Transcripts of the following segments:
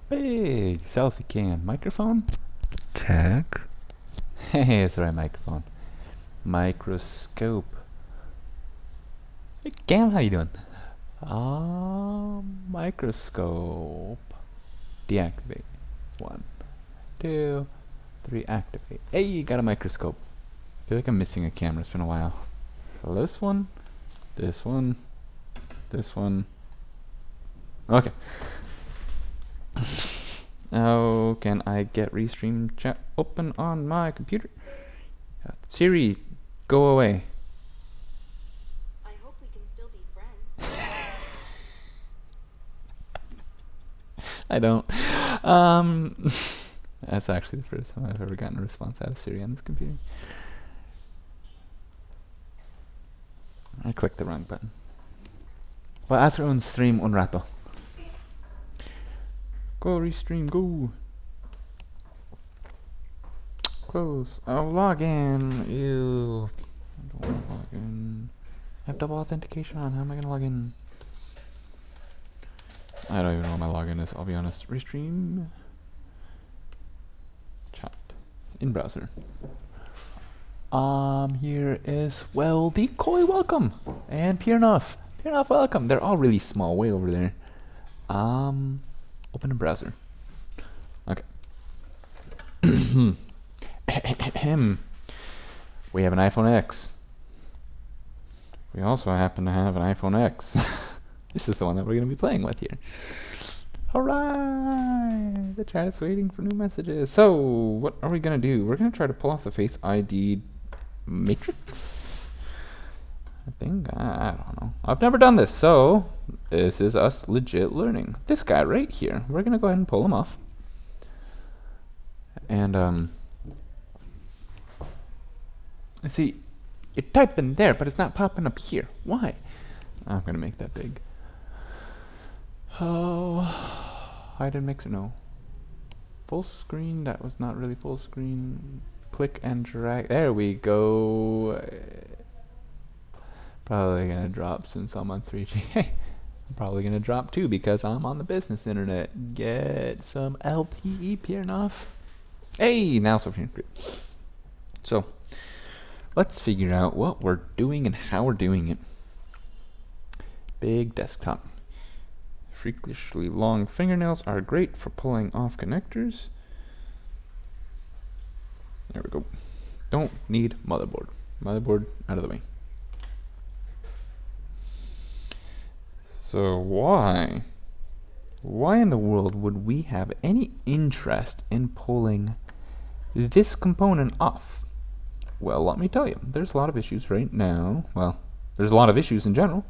Big selfie cam. Microphone? Check. Hey, it's the right microphone. Microscope. Hey, Cam, how you doing? Microscope. Deactivate. 1, 2, 3, activate. Hey, you got a microscope. I feel like I'm missing a camera. It's been a while. This one, this one, this one. Okay. How can I get Restream chat open on my computer? Siri, go away. I hope we can still be friends. I don't. That's actually the first time I've ever gotten a response out of Siri on this computer. I clicked the wrong button. Well, hacer un stream un rato. Go Restream, go. Close. Oh, log in. Ew. I don't want to log in. I have double authentication on. How am I going to log in? I don't even know what my login is, I'll be honest. Restream. Chat. In browser. Here is, well, Decoy, welcome. And Piernoff. Piernoff, welcome. They're all really small, way over there. Open a browser. Okay. We have an iPhone X. We also happen to have an iPhone X. This is the one that we're going to be playing with here. Alright! The chat is waiting for new messages. So, what are we going to do? We're going to try to pull off the Face ID matrix? I think, I don't know. I've never done this, so this is us legit learning. This guy right here, we're going to go ahead and pull him off. And, see, you're typing there, but it's not popping up here. Why? I'm going to make that big. Oh, hide and mixer, no. Full screen, that was not really full screen. Click and drag, there we go. Probably gonna drop since I'm on 3G. I'm probably gonna drop too because I'm on the business internet. Get some LTE, Piernoff. Hey, now it's over here. Great. So, let's figure out what we're doing and how we're doing it. Big desktop. Freakishly long fingernails are great for pulling off connectors. There we go. Don't need motherboard. Motherboard out of the way. So why in the world would we have any interest in pulling this component off? Well, let me tell you, there's a lot of issues right now. Well, there's a lot of issues in general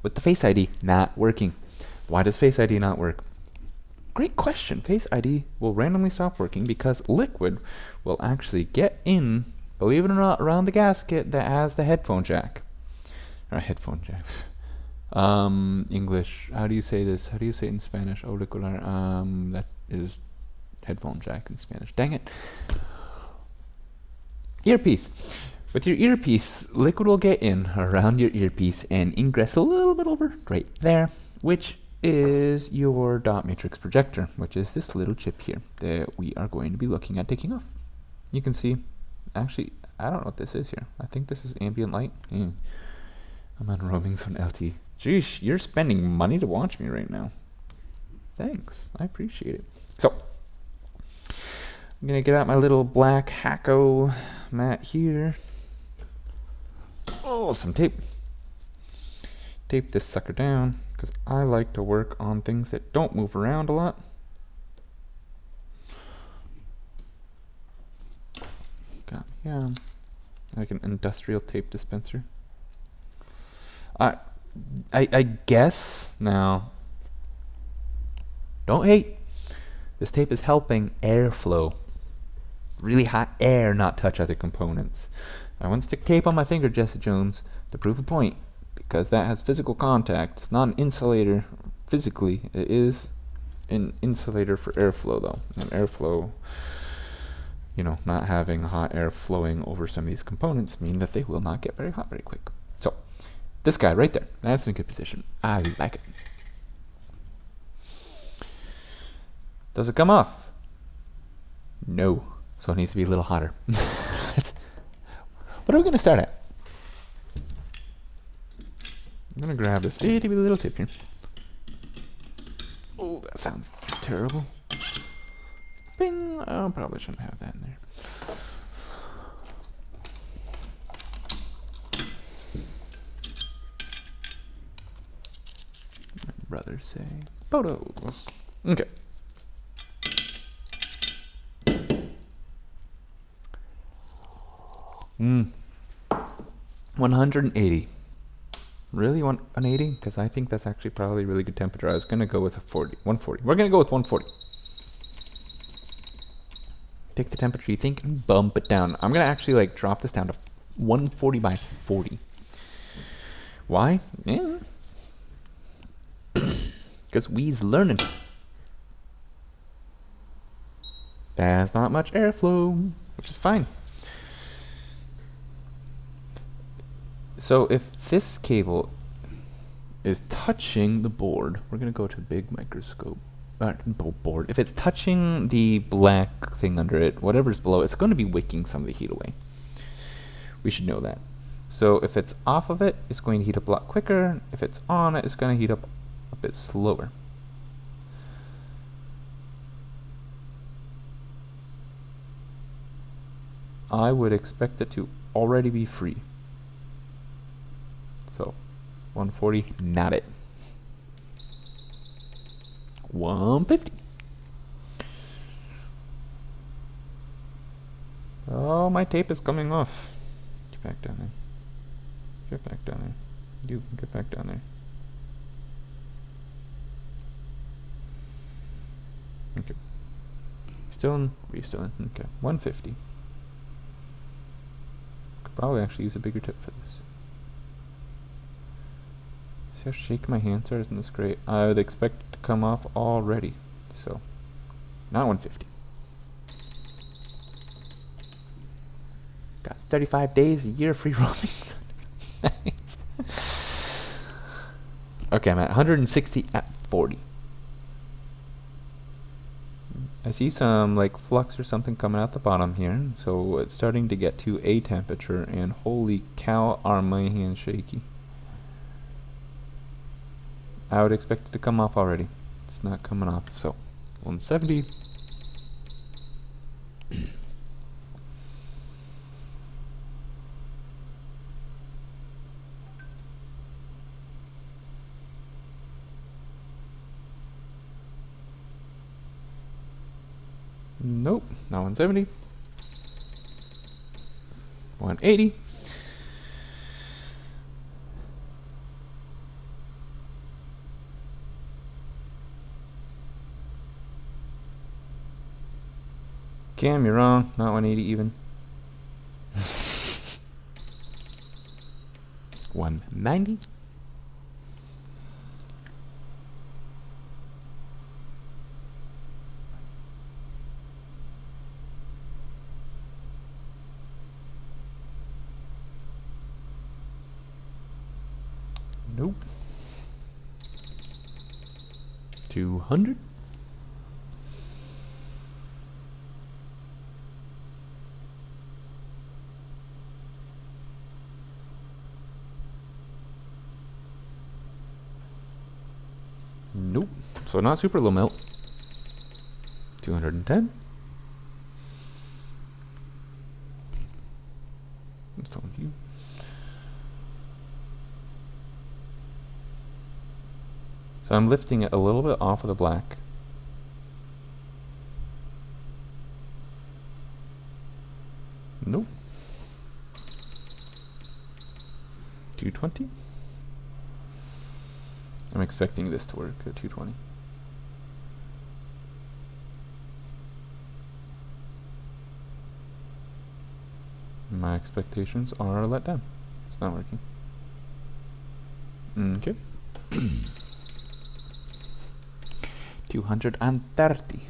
with the Face ID not working. Why does Face ID not work? Great question. Face ID will randomly stop working because liquid will actually get in, believe it or not, around the gasket that has the headphone jack. Or headphone jack. English. How do you say this? How do you say it in Spanish? Auricular. That is headphone jack in Spanish. Dang it. Earpiece. With your earpiece, liquid will get in around your earpiece and ingress a little bit over right there, which is your dot matrix projector, which is this little chip here that we are going to be looking at taking off. You can see, actually, I don't know what this is here. I think this is ambient light. I'm on roaming zone LT. Jeez, you're spending money to watch me right now. Thanks, I appreciate it. So, I'm gonna get out my little black Hacko mat here. Oh, some tape. Tape this sucker down, because I like to work on things that don't move around a lot. Got me, like an industrial tape dispenser. I guess now, don't hate. This tape is helping airflow. Really hot air not touch other components. I want to stick tape on my finger, Jesse Jones, to prove a point. Because that has physical contact. It's not an insulator physically. It is an insulator for airflow, though. And airflow, you know, not having hot air flowing over some of these components mean that they will not get very hot very quick. So, this guy right there, that's in a good position. I like it. Does it come off? No. So it needs to be a little hotter. What are we going to start at? I'm going to grab this itty bitty little tip here. Oh, that sounds terrible. Bing! Oh, probably shouldn't have that in there. My brothers say photos. Okay. Hmm. 180. Really? 180? Because I think that's actually probably really good temperature. I was going to go with a 140. We're going to go with 140. Take the temperature you think and bump it down. I'm going to actually like drop this down to 140 by 40. Why? Yeah. Because we's learning. There's not much airflow, which is fine. So if this cable is touching the board, we're going to go to big microscope. Board. If it's touching the black thing under it, whatever's below, it's going to be wicking some of the heat away. We should know that. So if it's off of it, it's going to heat up a lot quicker. If it's on it, it's going to heat up a bit slower. I would expect it to already be free. So 140, not it. 150. Oh, my tape is coming off. Get back down there. Get back down there. You get back down there. Okay. Still in? We still in? Okay. 150. Could probably actually use a bigger tip for this. See how shaky my hands are? Isn't this great? I would expect it to come off already. So, not 150. Got 35 days a year free roaming. Nice. Okay, I'm at 160 at 40. I see some like flux or something coming out the bottom here, so it's starting to get to a temperature, and holy cow, are my hands shaky. I would expect it to come off already. It's not coming off, so 170. Nope, not 170. 180. Cam, you're wrong. Not 180 even. 190. Nope. 200. Nope. So not super low melt. 210. That's on you. So I'm lifting it a little bit off of the black. Nope. 220. I'm expecting this to work at 220. My expectations are let down. It's not working. Okay. 230.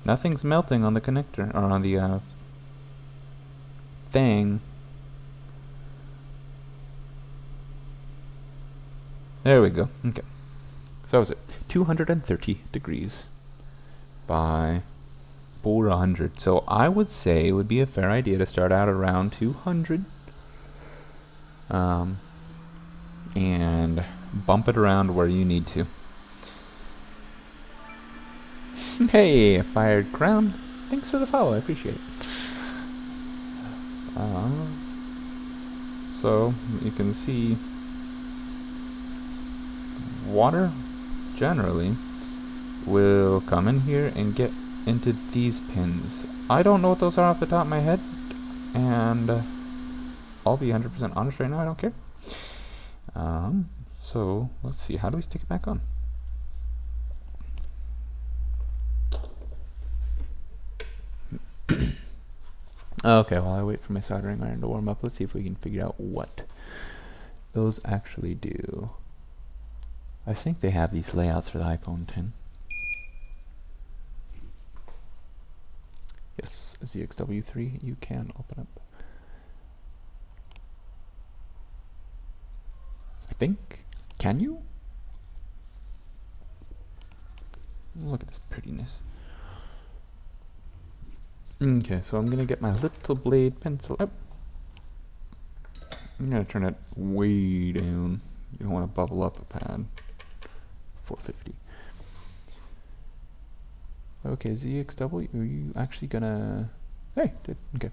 Nothing's melting on the connector, or on the thing. There we go. Okay. So that was it. 230 degrees by 400. So I would say it would be a fair idea to start out around 200 and bump it around where you need to. Hey, Fired Crown. Thanks for the follow. I appreciate it. So you can see water generally will come in here and get into these pins. I don't know what those are off the top of my head, and I'll be 100% honest right now, I don't care. So let's see, how do we stick it back on? Okay, while I wait for my soldering iron to warm up, let's see if we can figure out what those actually do. I think they have these layouts for the iPhone 10. Yes, ZXW3, you can open up. I think. Can you? Look at this prettiness. Okay, so I'm gonna get my little blade pencil out. I'm gonna turn it way down. You don't want to bubble up a pad. 450. Okay, ZXW, are you actually gonna... Hey, did, okay.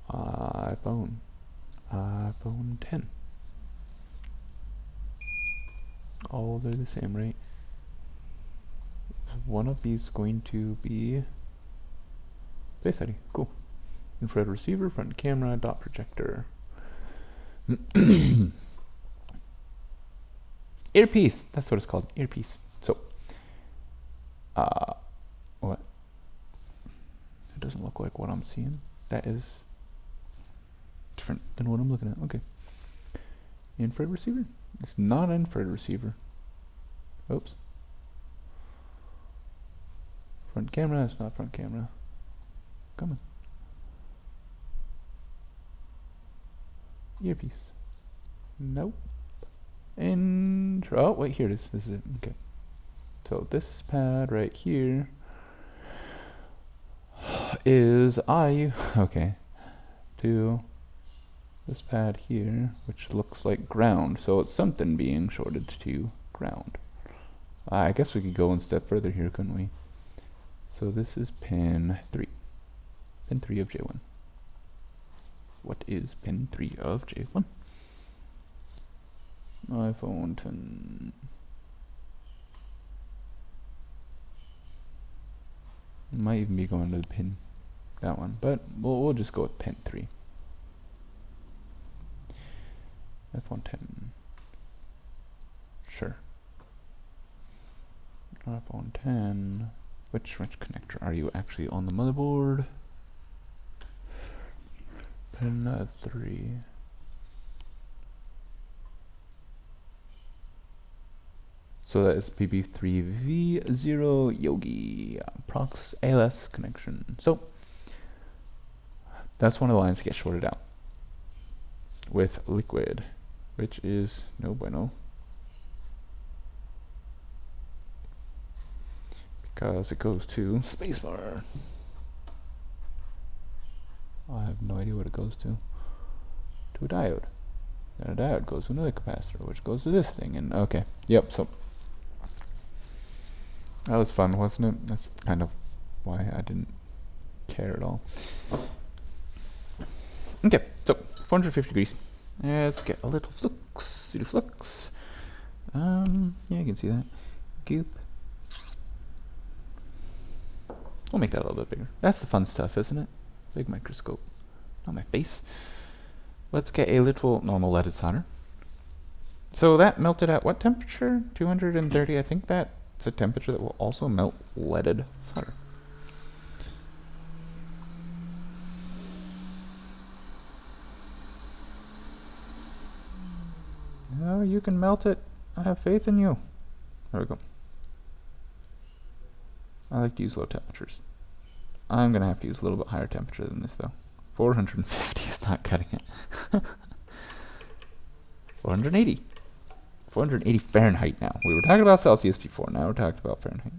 iPhone 10. Oh, they're the same, right? One of these going to be Face ID, cool. Infrared receiver, front camera, dot projector. Earpiece, that's what it's called, earpiece. So, what? It doesn't look like what I'm seeing. That is different than what I'm looking at, okay. Infrared receiver? It's not an infrared receiver. Oops. Front camera, it's not front camera. Come on. Earpiece. Nope. And oh wait, here it is. This is it. Okay. So this pad right here is okay. To this pad here, which looks like ground. So it's something being shorted to ground. I guess we could go one step further here, couldn't we? So this is pin 3. Pin 3 of J1. What is pin 3 of J1? iPhone 10. Might even be going to the pin, that one, but we'll just go with pin 3. iPhone 10. Sure. iPhone 10. Which connector are you actually on the motherboard? Pin 3. So that is PB3V0 Yogi Prox ALS connection. So that's one of the lines that get shorted out with liquid, which is no bueno. Because it goes to spacebar. I have no idea what it goes to. To a diode. Then a diode goes to another capacitor, which goes to this thing. And okay, yep. So that was fun, wasn't it? That's kind of why I didn't care at all. Okay, so 450 degrees. Let's get a little flux. See the flux. Yeah, you can see that. Goop. We'll make that a little bit bigger. That's the fun stuff, isn't it? Big microscope. Not my face. Let's get a little normal leaded solder. So that melted at what temperature? 230. I think that's a temperature that will also melt leaded solder. No, you can melt it. I have faith in you. There we go. I like to use low temperatures. I'm going to have to use a little bit higher temperature than this, though. 450 is not cutting it. 480. 480 Fahrenheit now. We were talking about Celsius before, now we're talking about Fahrenheit.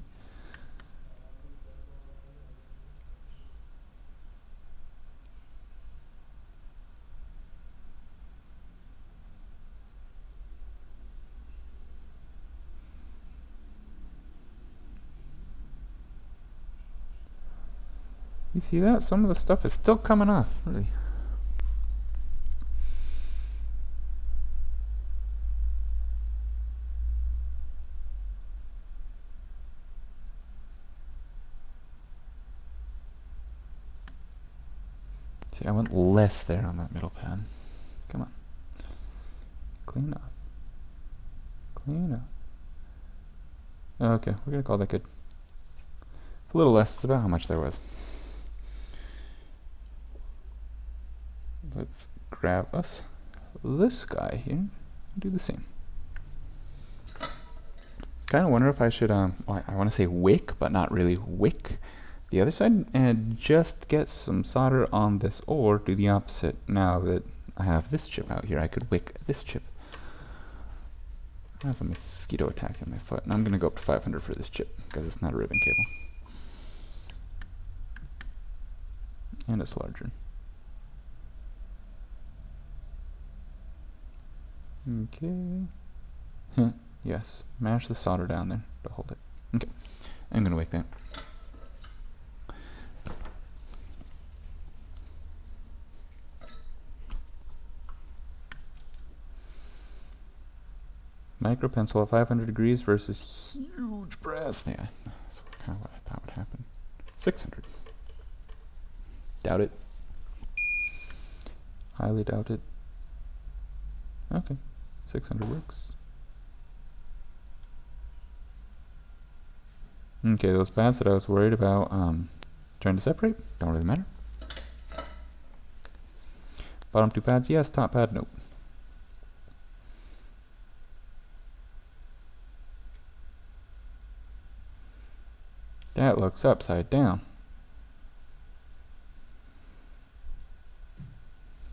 You see that? Some of the stuff is still coming off, really. See, I went less there on that middle pad. Come on. Clean up. Clean up. Okay, we're gonna call that good. A little less, it's about how much there was. Let's grab us this guy here and do the same. Kind of wonder if I should, well, I want to say wick, but not really wick the other side, and just get some solder on this, or do the opposite. Now that I have this chip out here, I could wick this chip. I have a mosquito attacking my foot, and I'm going to go up to 500 for this chip, because it's not a ribbon cable. And it's larger. Okay. Yes, mash the solder down there to hold it. Okay, I'm gonna wick that. Micro pencil at 500 degrees versus huge brass. Yeah, that's kind of what I thought would happen. 600. Doubt it. Highly doubt it. Okay, 600 works. Okay, those pads that I was worried about trying to separate, don't really matter. Bottom two pads, yes. Top pad, nope. That looks upside down.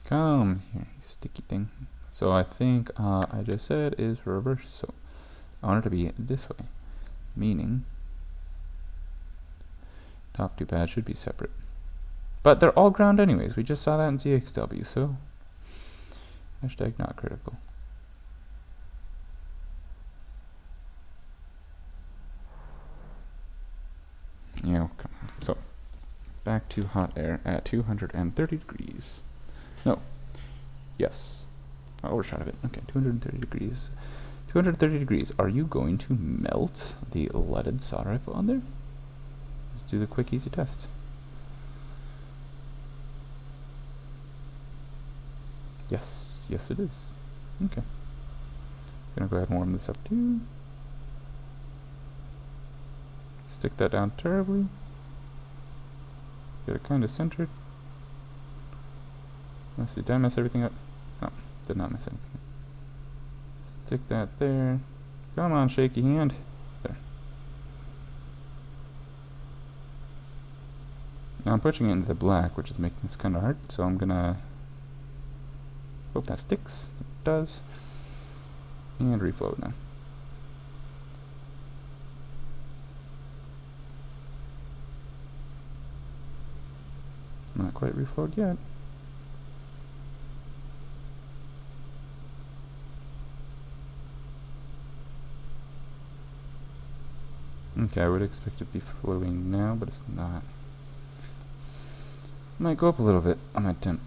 Come here, you sticky thing. So I think I just said is reverse, so I want it to be this way, meaning top two pads should be separate. But they're all ground anyways, we just saw that in ZXW, so hashtag not critical. Yeah, come on. So back to hot air at 230 degrees. No. Yes. I overshot of it. Okay, 230 degrees. 230 degrees. Are you going to melt the leaded solder I put on there? Let's do the quick, easy test. Yes. Yes, it is. Okay. Gonna go ahead and warm this up too. Stick that down terribly. Get it kind of centered. Let's see, did I mess everything up? No, did not mess anything up. Stick that there. Come on, shaky hand. There. Now I'm pushing it into the black, which is making this kind of hard, so I'm gonna hope that sticks. It does. And reflow now. Not quite reflowed yet. Okay, I would expect it to be flowing now, but it's not. Might go up a little bit on my temp.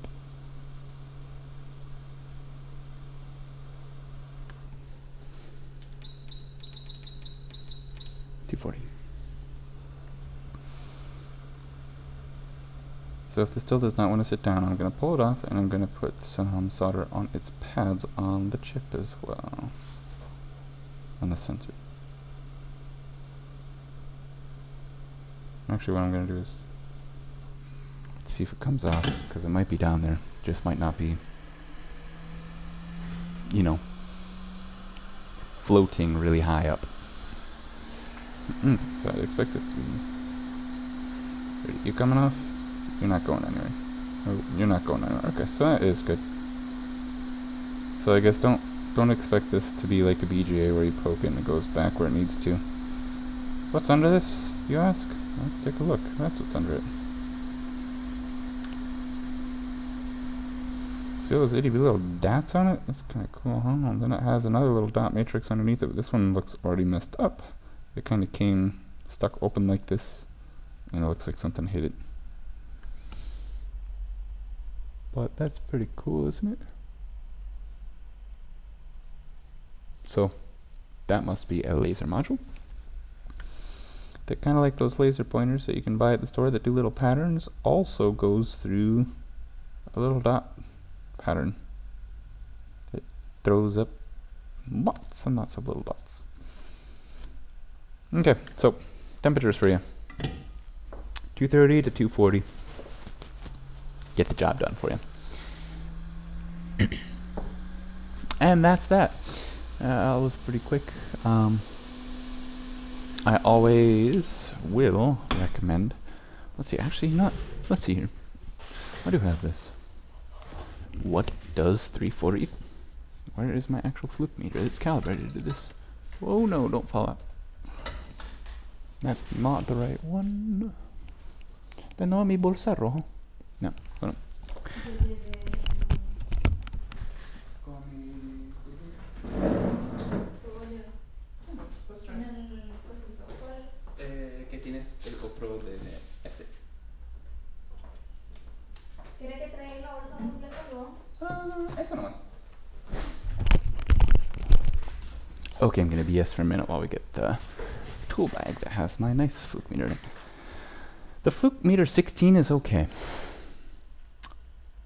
So if this still does not want to sit down, I'm going to pull it off and I'm going to put some solder on its pads on the chip as well. On the sensor. Actually, what I'm going to do is see if it comes off, because it might be down there. Just might not be, you know, floating really high up. So I'd expect this to be... You coming off? You're not going anywhere. Oh, you're not going anywhere. Okay, so that is good. So I guess don't don't expect this to be like a BGA where you poke it and it goes back where it needs to. What's under this, you ask? Let's take a look. That's what's under it. See those itty bitty little dots on it? That's kind of cool, huh? And then it has another little dot matrix underneath it, but this one looks already messed up. It kind of came stuck open like this, and it looks like something hit it. But that's pretty cool, isn't it? So, that must be a laser module. That kind of like those laser pointers that you can buy at the store that do little patterns, also goes through a little dot pattern. It throws up lots and lots of little dots. Okay, so temperatures for you. 230 to 240. Get the job done for you. And that's that. That was pretty quick. I always will recommend. Let's see, actually, not. Let's see here. I do have this. What does 340? Where is my actual fluke meter? It's calibrated to this. Oh no, don't fall out. That's not the right one. Then no mi bolsa rojo. No, hold on. Que tienes el GoPro de este. ¿Quiere que traiga la bolsa completa luego? Eso nomás. Okay, I'm gonna BS for a minute while we get the tool bag that has my nice fluke meter in it. The fluke meter 16 is okay.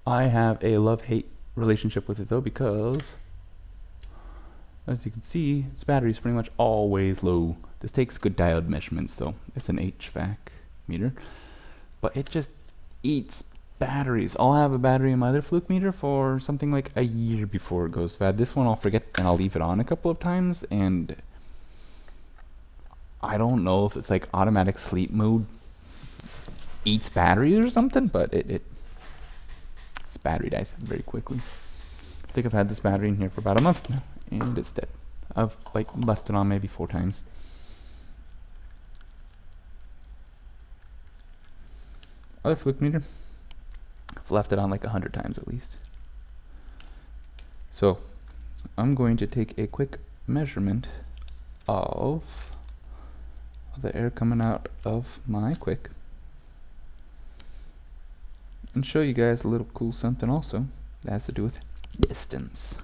I have a love-hate relationship with it though, because as you can see, its battery is pretty much always low. This takes good diode measurements though. It's an HVAC meter, but it just eats batteries. I'll have a battery in my other fluke meter for something like a year before it goes bad. This one I'll forget and I'll leave it on a couple of times, and I don't know if it's like automatic sleep mode eats batteries or something, but its battery dies very quickly. I think I've had this battery in here for about a month now, and it's dead. I've like left it on maybe 4 times. Other fluke meter, I've left it on like 100 times at least. So I'm going to take a quick measurement of the air coming out of my quick and show you guys a little cool something also that has to do with distance.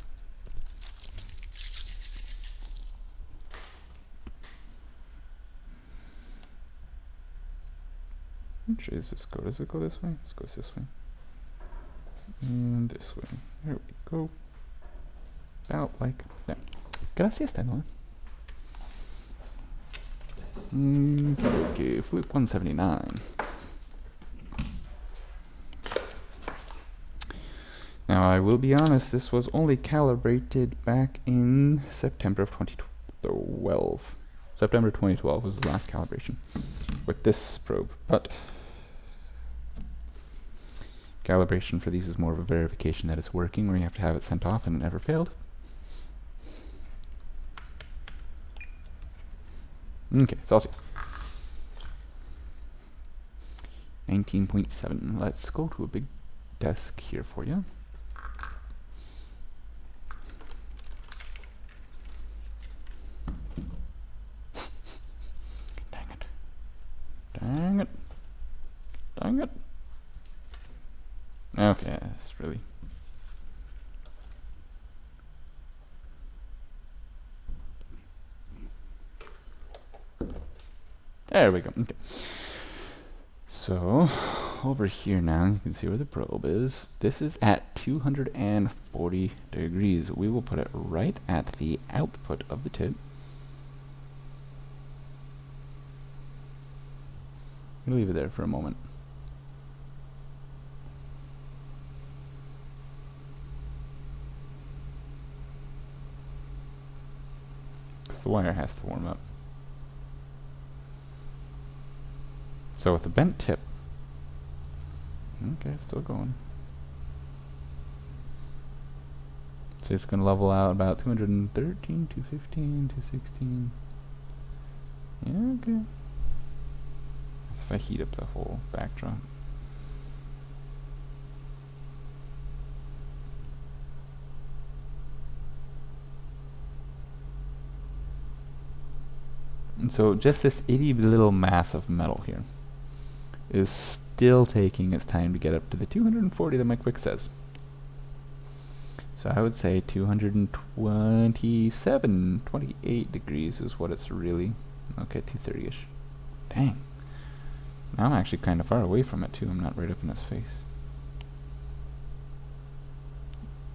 Which way does this go? Does it go this way? It goes this way. And this way. There we go. About like that. Gracias, Daniel. Okay, Fluke 179. Now, I will be honest, this was only calibrated back in September of 2012. September 2012 was the last calibration with this probe, but calibration for these is more of a verification that it's working, where you have to have it sent off and it never failed. Okay, Celsius. 19.7. Let's go to a big desk here for you. Dang it. Dang it. Dang it. Okay, that's really... There we go. Okay. So, over here now, you can see where the probe is. This is at 240 degrees. We will put it right at the output of the tip. We'll leave it there for a moment. Because the wire has to warm up. So with the bent tip, okay, it's still going. So it's going to level out about 213, 215, 216. Yeah, okay. That's if I heat up the whole backdrop. And so just this itty little mass of metal here is still taking its time to get up to the 240 that my quick says. So I would say 227, 28 degrees is what it's really. Okay, 230-ish. Dang. Now I'm actually kind of far away from it too. I'm not right up in its face.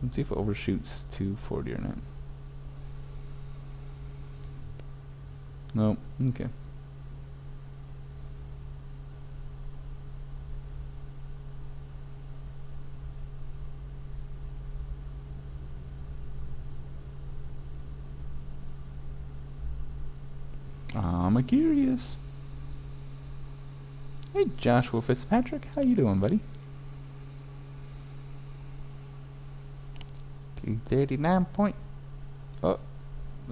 Let's see if it overshoots 240 or not. No, okay. I'm curious. Hey, Joshua Fitzpatrick, how you doing, buddy? 239 point. Oh,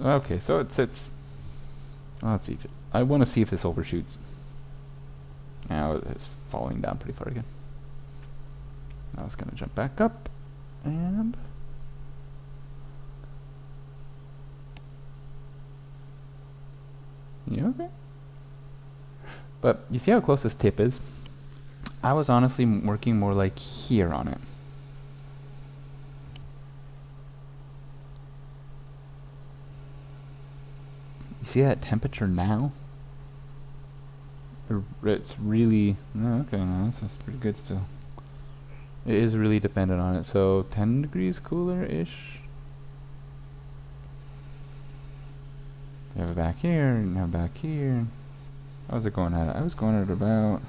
okay. So it's. Oh, let's see. I want to see if this overshoots. Now it's falling down pretty far again. Now it's gonna jump back up, and. Yeah, okay. But you see how close this tip is? I was honestly working more like here on it. You see that temperature now? It's really... No, okay, no, that's pretty good still. It is really dependent on it. So 10 degrees cooler-ish. You have it back here, and you have it back here. How was it going at? I was going at about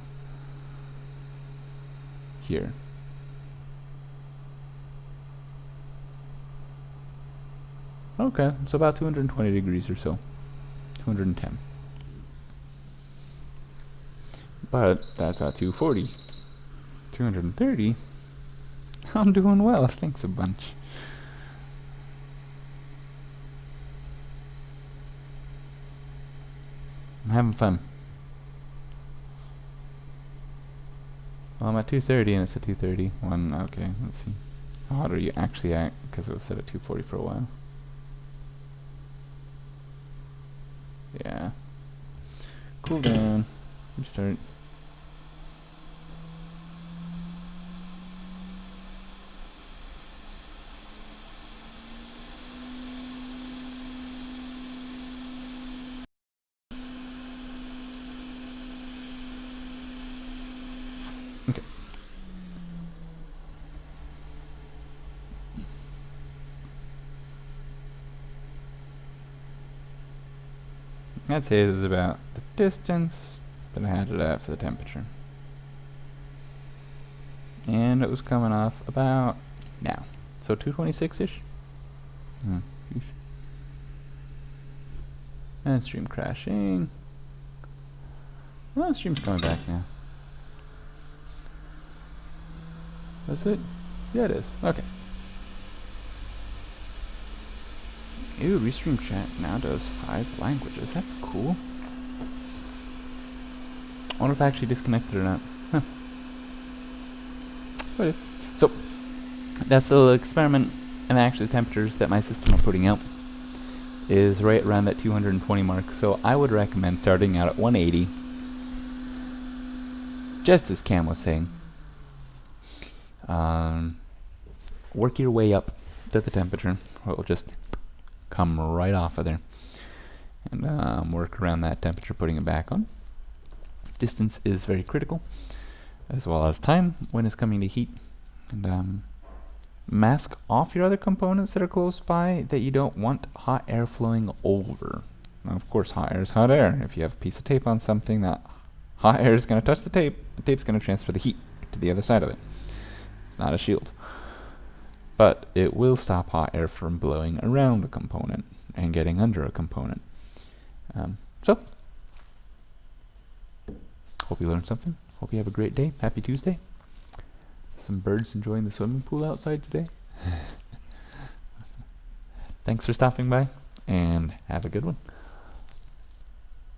here. Okay, so about 220 degrees or so. 210. But that's at 240. 230. I'm doing well, thanks a bunch. I'm having fun. Well, I'm at 230 and it's at 230. Okay, let's see. How hot are you actually at? Because it was set at 240 for a while. Yeah. Cool down. Restart. Okay. I'd say this is about the distance that I had it at for the temperature. And it was coming off about now. So 226-ish. And stream crashing. Well, stream's coming back now. Is it? Yeah, it is. Okay. Ew, Restream Chat now does 5 languages. That's cool. I wonder if I actually disconnected or not. Huh. Okay. So, that's the little experiment, and actually the temperatures that my system are putting out is right around that 220 mark. So I would recommend starting out at 180. Just as Cam was saying. Work your way up to the temperature. It will just come right off of there. And work around that temperature, putting it back on. Distance is very critical, as well as time when it's coming to heat. And mask off your other components that are close by that you don't want hot air flowing over. Now, of course, hot air is hot air. If you have a piece of tape on something, that hot air is going to touch the tape's going to transfer the heat to the other side of it. It's not a shield. But it will stop hot air from blowing around a component and getting under a component. So, hope you learned something. Hope you have a great day. Happy Tuesday. Some birds enjoying the swimming pool outside today. Thanks for stopping by, and have a good one.